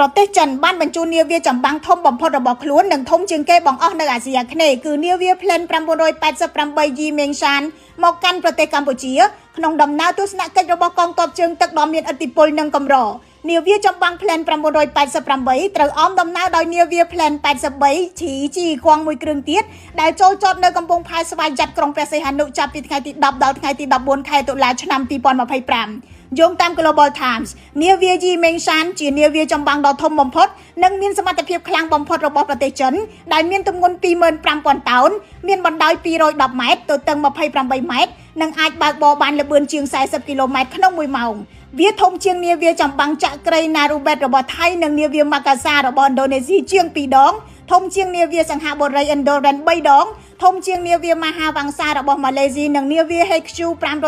ប្រទេសចិនបានបញ្ជូននាវាចម្បាំងធំបំផុតរបស់ខ្លួននិងធំជាងគេបង្អស់នៅអាស៊ីអាគ្នេយ៍គឺនាវា Plan 988 Yi Mengshan មកកាន់ប្រទេសកម្ពុជាក្នុងដំណើរទស្សនកិច្ចរបស់កងទ័ពជើងទឹកដ៏មានឥទ្ធិពលនិងកម្រនាវាចម្បាំង Plan 988 ត្រូវអមដំណើរដោយនាវា Plan 83 ជីគួងមួយគ្រឿងទៀតដែលចូលចតនៅកំពង់ផែស្វាយចាត់ក្រុងព្រះសីហនុចាប់ពីថ្ងៃទី10ដល់ថ្ងៃទី14ខែតុលាឆ្នាំ2025យោងតាម Global Times នាវា Yi Mengshan ជានាវាចម្បាំងដ៏ធំបំផុតនិងមានសមត្ថភាពខ្លាំងបំផុតរបស់ប្រទេសចិនដែលមានទម្ងន់ 25,000 តោនមានបណ្ដោយ 210 ម៉ែត្រទទឹង 28 ម៉ែត្រនិងអាចបើកបរបានល្បឿនជាង 40 គីឡូម៉ែត្រក្នុង1ម៉ោងវាធំជាងនាវាចម្បាំងចក្រី Narubet របស់ថៃនិងនាវា Makassar របស់ឥណ្ឌូនេស៊ីជាង2ដងធំជាងនាវាសង្ហបុរី Endurance 3 ដងធំជាងនាវា Mahawangsa របស់ម៉ាឡេស៊ីនិងនាវា HQ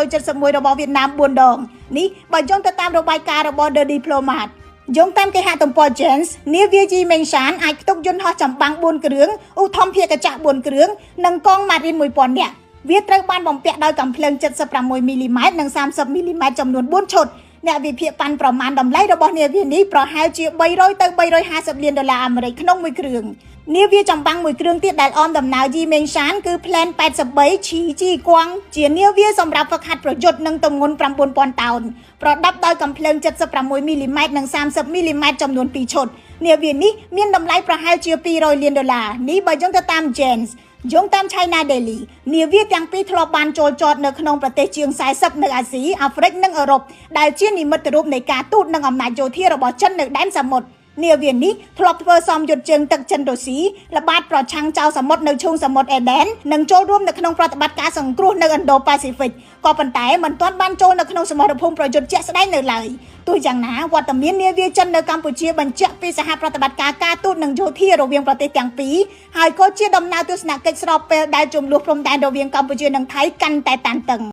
571របស់វៀតណាម4ដងនេះបើយោងទៅតាមរបាយការណ៍របស់ The Diplomat យោងតាមគេហទំព័រ Gens នាវា Yi Mengshan អាចផ្ទុកយន្តហោះចម្បាំង4គ្រឿងឧទ្ធម្ភាគចក្រ4គ្រឿងនិងកងម៉ារីន 1000 នាក់វាត្រូវបានបំពាក់ដោយកាំភ្លើង 76 មីលីម៉ែត្រនិង 30 មីលីម៉ែត្រចំនួន4ឈុតអ្នកវិភាគប៉ាន់ប្រមាណតម្លៃរបស់នាវានេះប្រហែលជា300ទៅ350លានដុល្លារអាមេរិកក្នុងមួយគ្រឿងនាវាចម្បាំងមួយគ្រឿងទៀតដែលអមដំណើរ Yi Mengshan គឺ Plan 83 ជីគួងជានាវាសម្រាប់ហ្វឹកហាត់ប្រយុទ្ធនិងទម្ងន់ 9,000 តោនប្រដាប់ដោយកាំភ្លើង 76 មីលីម៉ែត្រនិង 30 មីលីម៉ែត្រចំនួន2ឈុតនាវានេះមានតម្លៃប្រហែលជា200លានដុល្លារនេះបើយោងទៅតាម Gensយោងតាម China Daily នាវាទាំងពីរធ្លាប់បានចូលចតនៅក្នុងប្រទេសជាង40នៅអាស៊ីអាហ្វ្រិកនិងអឺរ៉ុបដែលជានិមិត្តរូបនៃការទូតនិងអំណាចយោធារបស់ចិននៅដែនសមុទ្រនាវានេះធ្លាប់ធ្វើសមយុទ្ធជើងទឹកចិនរុស្ស៊ីល្បាតប្រឆាំងចៅសមុទ្រនៅឈូងសមុទ្រអេដែននិងចូលរួមនៅក្នុងប្រតិបត្តិការសង្គ្រោះនៅឥណ្ឌូប៉ាស៊ីហ្វិកក៏ប៉ុន្តែមិនទាន់បានចូលនៅក្នុងសមរភូមិប្រយុទ្ធជាក់ស្ដែងនៅឡើយទោះយ៉ាងណាវត្តមាននាវាចិននៅកម្ពុជាបញ្ជាក់ពីសហប្រតិបត្តិការការទូតនិងយោធារវាងប្រទេសទាំងពីរហើយក៏ជាដំណើរទស្សនកិច្ចស្របពេលដែលជម្លោះព្រំដែនរវាងកម្ពុជានិងថៃកាន់តែតានតឹង